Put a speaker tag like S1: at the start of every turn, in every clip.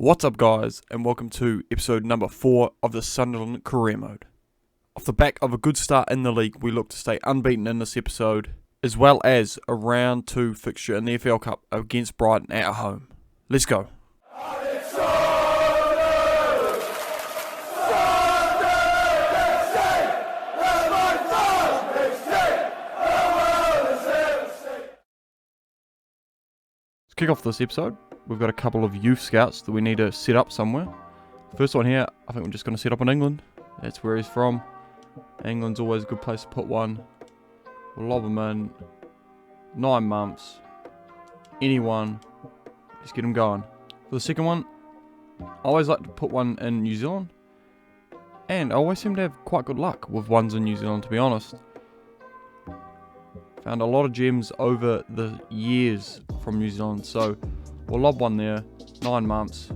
S1: What's up guys, and welcome to episode number 4 of the Sunderland career mode. Off the back of a good start in the league, we look to stay unbeaten in this episode, as well as a round 2 fixture in the FL Cup against Brighton at home. Let's go. Let's kick off this episode. We've got a couple of youth scouts that we need to set up somewhere. First one here, I think we're just going to set up in England. That's where he's from. England's always a good place to put one. We'll lob him in. 9 months. Anyone. Just get him going. For the second one, I always like to put one in New Zealand. And I always seem to have quite good luck with ones in New Zealand, to be honest. Found a lot of gems over the years from New Zealand, so we'll lob one there. 9 months.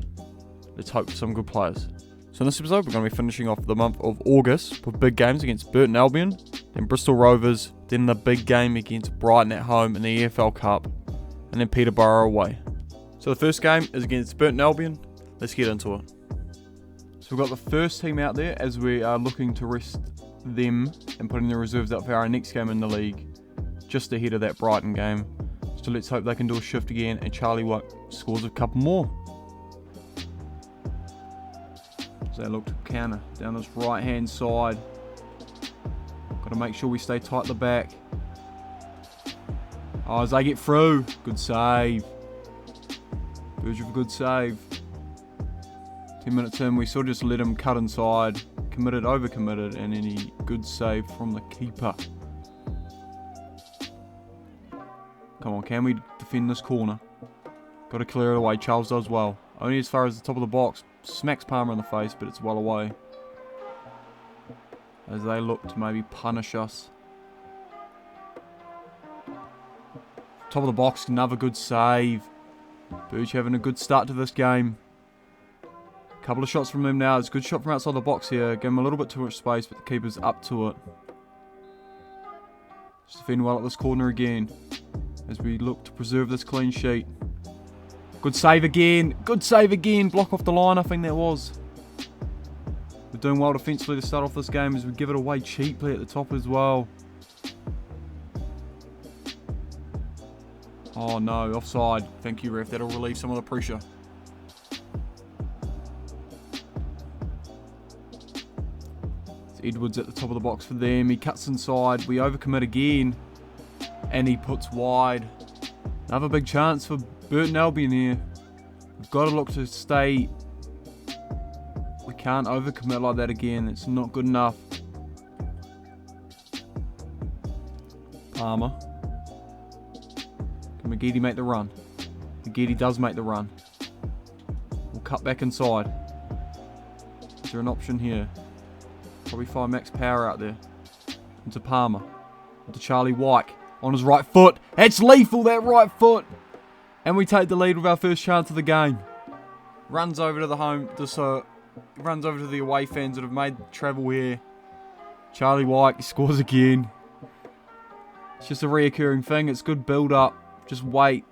S1: Let's hope for some good players. So in this episode, we're going to be finishing off the month of August with big games against Burton Albion, then Bristol Rovers, then the big game against Brighton at home in the EFL Cup, and then Peterborough away. So the first game is against Burton Albion. Let's get into it. So we've got the first team out there as we are looking to rest them and putting the reserves up for our next game in the league, just ahead of that Brighton game. So let's hope they can do a shift again and Charlie White scores a couple more. So they look to counter down this right hand side. Got to make sure we stay tight at the back. Oh, as they get through. Good save. Verge of a good save. 10 minutes in, we sort of just let him cut inside. Committed, over-committed, and any good save from the keeper. Come on, can we defend this corner? Got to clear it away. Charles does well. Only as far as the top of the box. Smacks Palmer in the face, but it's well away. As they look to maybe punish us. Top of the box, another good save. Burge having a good start to this game. Couple of shots from him now. It's a good shot from outside the box here. Give him a little bit too much space, but the keeper's up to it. Just defend well at this corner again, as we look to preserve this clean sheet. Good save again. Good save again. Block off the line, I think that was. We're doing well defensively to start off this game as we give it away cheaply at the top as well. Oh no, offside. Thank you, ref. That'll relieve some of the pressure. It's Edwards at the top of the box for them. He cuts inside. We overcommit again. And he puts wide. Another big chance for Burton Albion here. We've got to look to stay. We can't overcommit like that again. It's not good enough. Palmer. Can McGeady make the run? McGeady does make the run. We'll cut back inside. Is there an option here? Probably fire max power out there. Into Palmer. Into Charlie White. On his right foot. It's lethal, that right foot. And we take the lead with our first chance of the game. Runs over to the home. Runs over to the away fans that have made the travel here. Charlie White, he scores again. It's just a reoccurring thing. It's good build up. Just wait.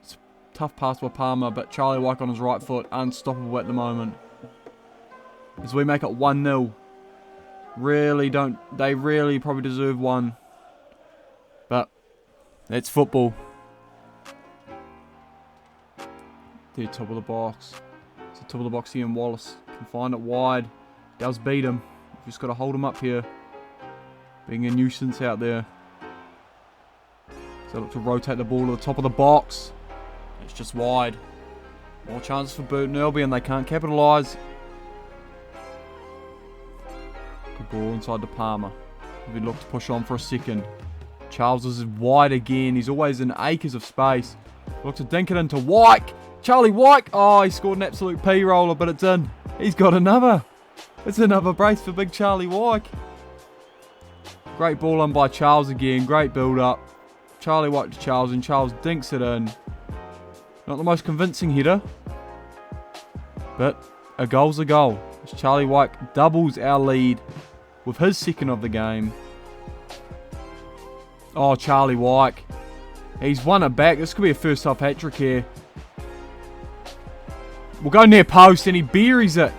S1: It's a tough pass by Palmer, but Charlie White on his right foot. Unstoppable at the moment. As we make it 1-0. They really probably deserve one. But that's football. There, top of the box. It's the top of the box here, and Wallace can find it wide. Does beat him. We've just got to hold him up here. Being a nuisance out there. So look to rotate the ball to the top of the box. It's just wide. More chances for Burton Albion, they can't capitalise. Good ball inside to Palmer. We look to push on for a second. Charles is wide again. He's always in acres of space. Look to dink it into White. Charlie White. Oh, he scored an absolute P-roller, but it's in. He's got another. It's another brace for big Charlie White. Great ball on by Charles again. Great build-up. Charlie White to Charles, and Charles dinks it in. Not the most convincing header, but a goal's a goal. As Charlie White doubles our lead with his second of the game. Oh, Charlie White. He's won it back. This could be a first half hat-trick here. We'll go near post and he buries it.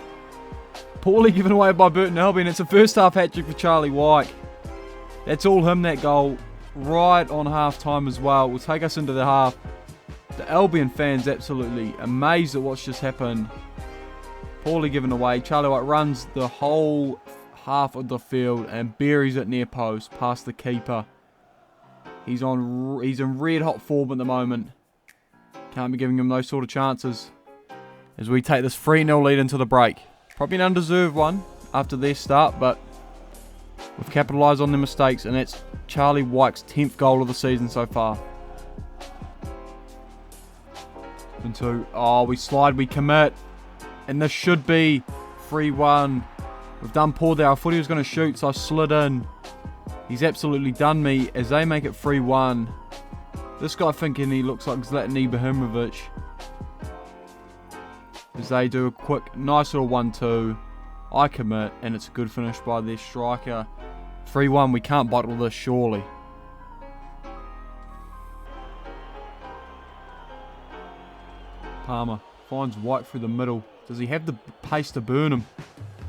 S1: Poorly given away by Burton Albion. It's a first half hat-trick for Charlie Wyke. That's all him, that goal. Right on half-time as well. Will take us into the half. The Albion fans absolutely amazed at what's just happened. Poorly given away. Charlie Wyke runs the whole half of the field and buries it near post past the keeper. He's in red hot form at the moment. Can't be giving him those sort of chances. As we take this 3-0 lead into the break. Probably an undeserved one after their start, but we've capitalised on their mistakes, and that's Charlie Wyke's 10th goal of the season so far. And 2. Oh, we slide, we commit. And this should be 3-1. We've done poor there. I thought he was going to shoot, so I slid in. He's absolutely done me as they make it 3-1. This guy thinking he looks like Zlatan Ibrahimovic. As they do a quick, nice little 1-2. I commit, and it's a good finish by their striker. 3-1, we can't bottle this, surely. Palmer finds White through the middle. Does he have the pace to burn him?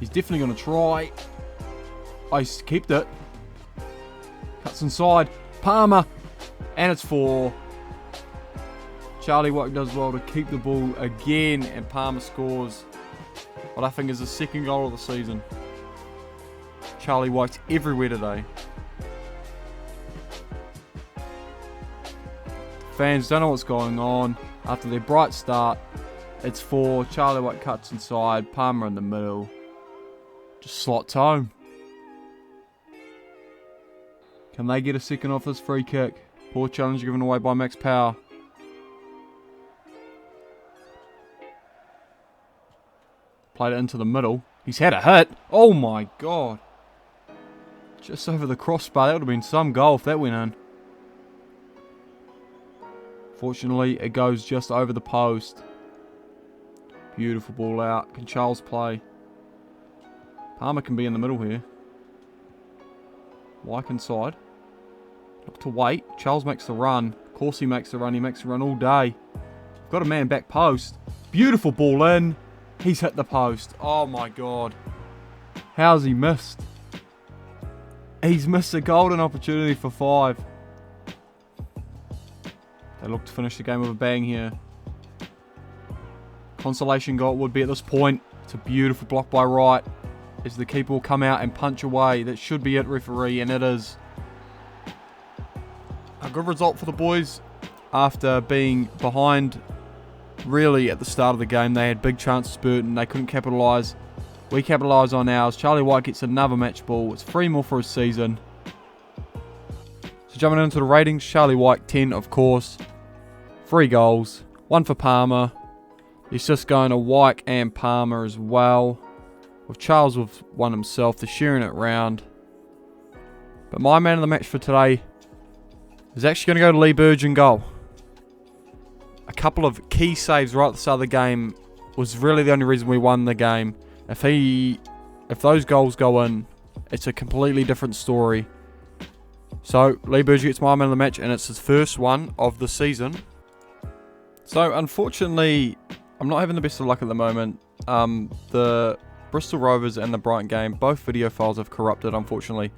S1: He's definitely going to try. Oh, he's kept it. Cuts inside. Palmer. And it's 4. Charlie Wyke does well to keep the ball again, and Palmer scores what I think is the second goal of the season. Charlie Wyke's everywhere today. Fans don't know what's going on. After their bright start, it's 4. Charlie Wyke cuts inside. Palmer in the middle. Just slots home. Can they get a second off this free kick? Poor challenge given away by Max Power. Played it into the middle. He's had a hit. Oh my god. Just over the crossbar. That would have been some goal if that went in. Fortunately, it goes just over the post. Beautiful ball out. Can Charles play? Palmer can be in the middle here. Wyke inside. Look to wait. Charles makes the run. Of course he makes the run. He makes the run all day. Got a man back post. Beautiful ball in. He's hit the post. Oh my god. How's he missed? He's missed a golden opportunity for 5. They look to finish the game with a bang here. Consolation goal would be at this point. It's a beautiful block by Wright. As the keeper will come out and punch away. That should be it, referee, and it is. A good result for the boys after being behind. Really, at the start of the game, they had big chances, Burton. They couldn't capitalise. We capitalise on ours. Charlie Wyke gets another match ball. It's 3 more for his season. So jumping into the ratings, Charlie Wyke 10, of course. 3 goals. 1 for Palmer. It's just going to Wyke and Palmer as well. With Charles with 1 himself. They're sharing it round. But my man of the match for today is actually going to go to Lee Burge in goal. A couple of key saves right at the start of the game was really the only reason we won the game. If those goals go in, it's a completely different story. So Lee Burge gets my man of the match, and it's his first one of the season. So unfortunately, I'm not having the best of luck at the moment. The Bristol Rovers and the Brighton game, both video files have corrupted, unfortunately.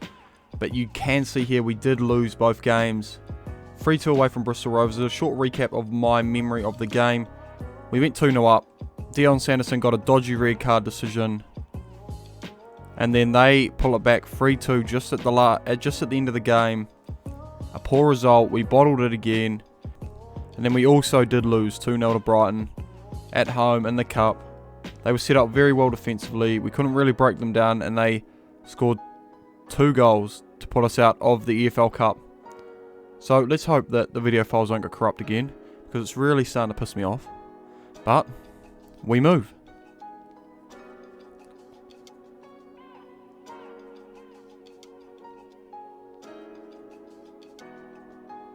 S1: But you can see here we did lose both games. 3-2 away from Bristol Rovers. A short recap of my memory of the game. We went 2-0 up. Dion Sanderson got a dodgy red card decision. And then they pull it back 3-2 just at the end of the game. A poor result. We bottled it again. And then we also did lose 2-0 to Brighton at home in the Cup. They were set up very well defensively. We couldn't really break them down, and they scored 2 goals to put us out of the EFL Cup. So let's hope that the video files don't get corrupt again, because it's really starting to piss me off. But we move.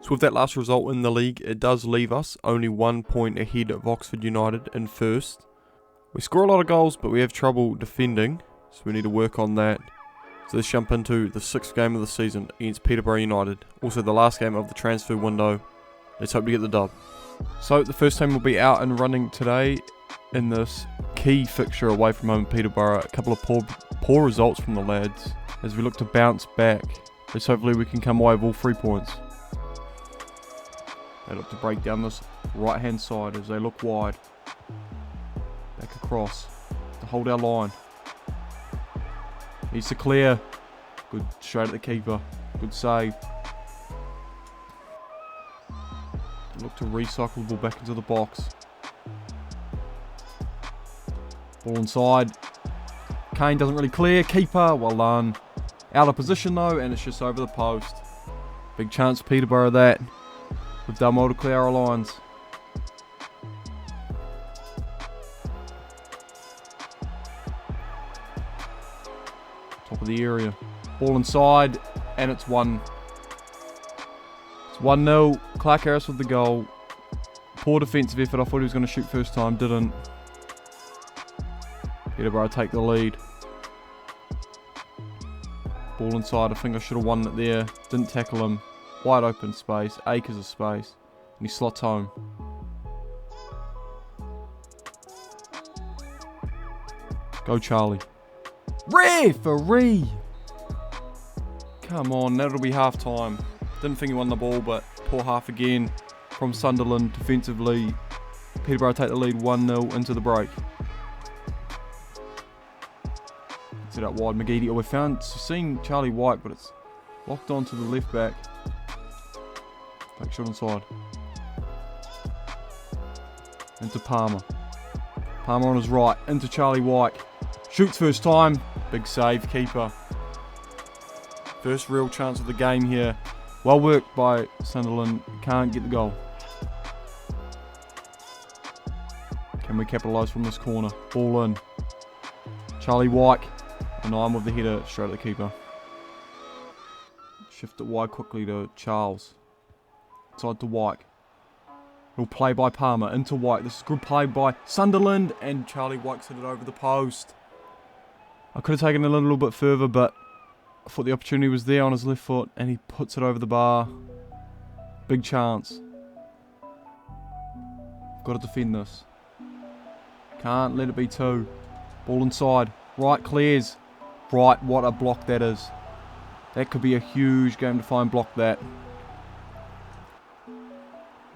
S1: So with that last result in the league, it does leave us only 1 point ahead of Oxford United in first. We score a lot of goals, but we have trouble defending, so we need to work on that. So let's jump into the 6th game of the season against Peterborough United. Also the last game of the transfer window. Let's hope to get the dub. So the first team will be out and running today. in this key fixture away from home at Peterborough. A couple of poor results from the lads as we look to bounce back. As hopefully we can come away with all 3 points. They look to break down this right hand side as they look wide. Back across to hold our line. Needs to clear. Good straight at the keeper. Good save. They look to recycle the ball back into the box. Ball inside. Kane doesn't really clear. Keeper, well done. Out of position though, and it's just over the post. Big chance for Peterborough that. We've done well to clear our lines. Top of the area. Ball inside, and it's 1. It's 1-0. Clark Harris with the goal. Poor defensive effort. I thought he was going to shoot first time, didn't. Peterborough take the lead. Ball inside, I think I should have won it there. Didn't tackle him. Wide open space, acres of space. And he slots home. Go Charlie. Referee! Come on, that'll be half time. Didn't think he won the ball, but poor half again from Sunderland defensively. Peterborough take the lead 1-0 into the break. Set up wide, McGeady. Oh, we've seen Charlie White, but it's locked on to the left back. Back shot inside. Into Palmer. Palmer on his right. Into Charlie White. Shoots first time. Big save, keeper. First real chance of the game here. Well worked by Sunderland. Can't get the goal. Can we capitalise from this corner? Ball in. Charlie White. And I'm with the header straight at the keeper. Shift it wide quickly to Charles. Inside to White. He'll play by Palmer. Into White. This is good play by Sunderland. And Charlie White's hit it over the post. I could have taken it a little bit further, but I thought the opportunity was there on his left foot. And he puts it over the bar. Big chance. Got to defend this. Can't let it be 2. Ball inside. Right clears. Right, what a block that is. That could be a huge game to find block that.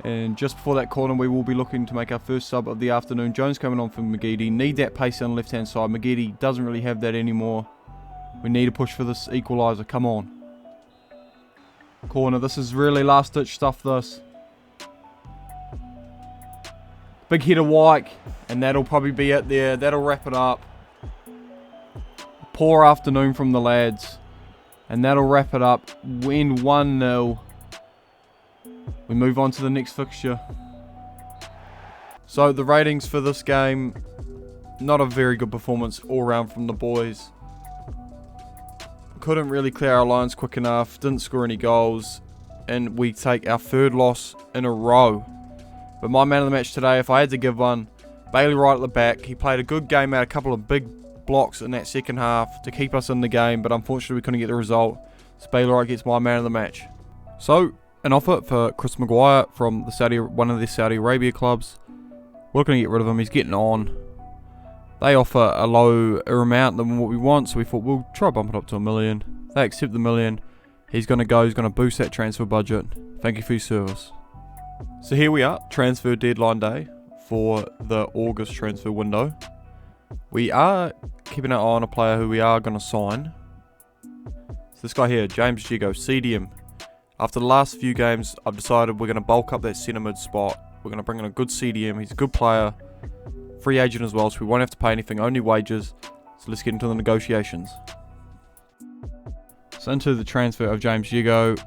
S1: And just before that corner, we will be looking to make our first sub of the afternoon. Jones coming on for McGeady. Need that pace on the left-hand side. McGeady doesn't really have that anymore. We need to push for this equaliser. Come on. Corner. This is really last-ditch stuff, this. Big header White. And that'll probably be it there. That'll wrap it up. Poor afternoon from the lads. And that'll wrap it up. Win 1-0. We move on to the next fixture. So the ratings for this game, not a very good performance all round from the boys. Couldn't really clear our lines quick enough, didn't score any goals, and we take our 3rd loss in a row. But my man of the match today, if I had to give one, Bailey Wright at the back. He played a good game, out a couple of big blocks in that second half to keep us in the game, but unfortunately we couldn't get the result. So Bailey Wright gets my man of the match. So an offer for Chris Maguire from one of the Saudi Arabia clubs. We're going to get rid of him. He's getting on. They offer a lower amount than what we want, so we thought we'll try bump it up to $1 million. They accept the $1 million. He's going to go. He's going to boost that transfer budget. Thank you for your service. So here we are, transfer deadline day for the August transfer window. We are keeping an eye on a player who we are going to sign. So this guy here, James Jigo, CDM. After the last few games, I've decided we're going to bulk up that centre mid spot. We're going to bring in a good CDM. He's a good player. Free agent as well, so we won't have to pay anything, only wages. So let's get into the negotiations. So into the transfer of James Jigo.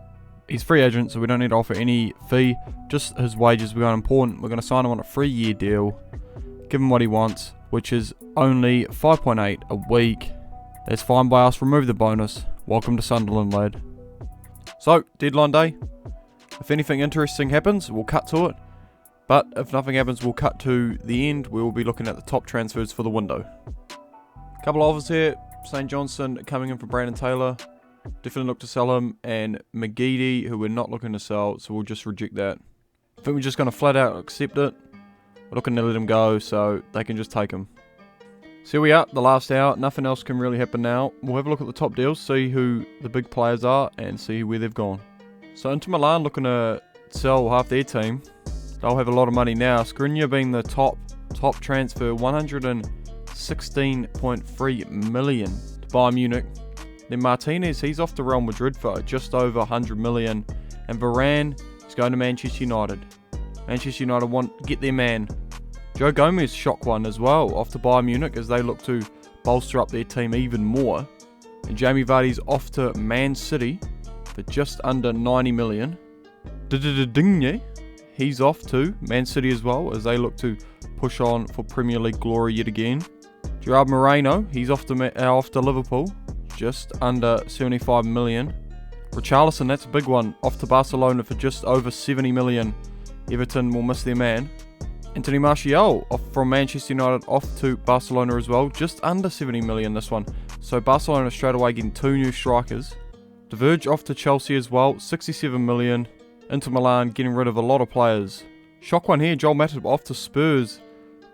S1: He's free agent, so we don't need to offer any fee. Just his wages are important. We're going to sign him on a 3-year deal. Give him what he wants, which is only 5.8 a week. That's fine by us. Remove the bonus. Welcome to Sunderland, lad. So, deadline day. If anything interesting happens, we'll cut to it. But if nothing happens, we'll cut to the end. We will be looking at the top transfers for the window. Couple of offers here. St. Johnson coming in for Brandon Taylor. Definitely look to sell him. And McGeady, who we're not looking to sell, so we'll just reject that. I think we're just going to flat out accept it. We're looking to let him go so they can just take him. So here we are, the last hour. Nothing else can really happen now. We'll have a look at the top deals, see who the big players are, and see where they've gone. So Inter Milan looking to sell half their team. They'll have a lot of money now. Skriniar being the top transfer, 116.3 million to Bayern Munich. Then Martinez, he's off to Real Madrid for just over 100 million. And Varane is going to Manchester United. Manchester United want to get their man. Joe Gomez, shock one as well, off to Bayern Munich as they look to bolster up their team even more. And Jamie Vardy's off to Man City for just under 90 million. Digne, he's off to Man City as well as they look to push on for Premier League glory yet again. Gerard Moreno, he's off to Liverpool, just under 75 million. Richarlison, that's a big one, off to Barcelona for just over 70 million. Everton will miss their man. Anthony Martial off from Manchester United off to Barcelona as well, just under 70 million this one. So Barcelona straight away getting 2 new strikers. De Vrij off to Chelsea as well, 67 million. Inter Milan getting rid of a lot of players. Shock one here, Joel Matip off to Spurs,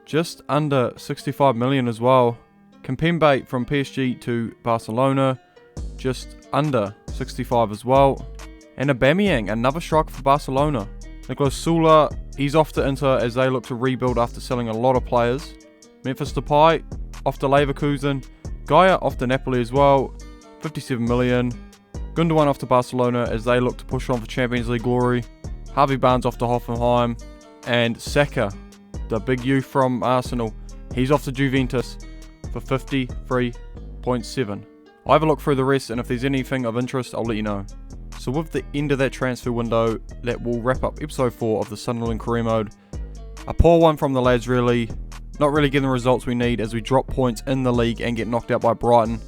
S1: just under 65 million as well. Kimpembe from PSG to Barcelona, just under 65 as well. And Aubameyang, another striker for Barcelona. Nicolas Sula, he's off to Inter as they look to rebuild after selling a lot of players. Memphis Depay off to Leverkusen. Gaia off to Napoli as well, 57 million. Gundogan off to Barcelona as they look to push on for Champions League glory. Harvey Barnes off to Hoffenheim. And Saka, the big youth from Arsenal, he's off to Juventus for 53.7. I'll have a look through the rest, and if there's anything of interest, I'll let you know. So with the end of that transfer window, that will wrap up episode 4 of the Sunderland career mode. A poor one from the lads really. Not really getting the results we need as we drop points in the league and get knocked out by Brighton.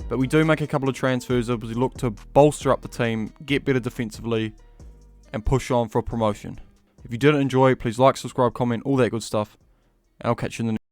S1: But we do make a couple of transfers as we look to bolster up the team, get better defensively, and push on for a promotion. If you did enjoy, please like, subscribe, comment, all that good stuff. And I'll catch you in the next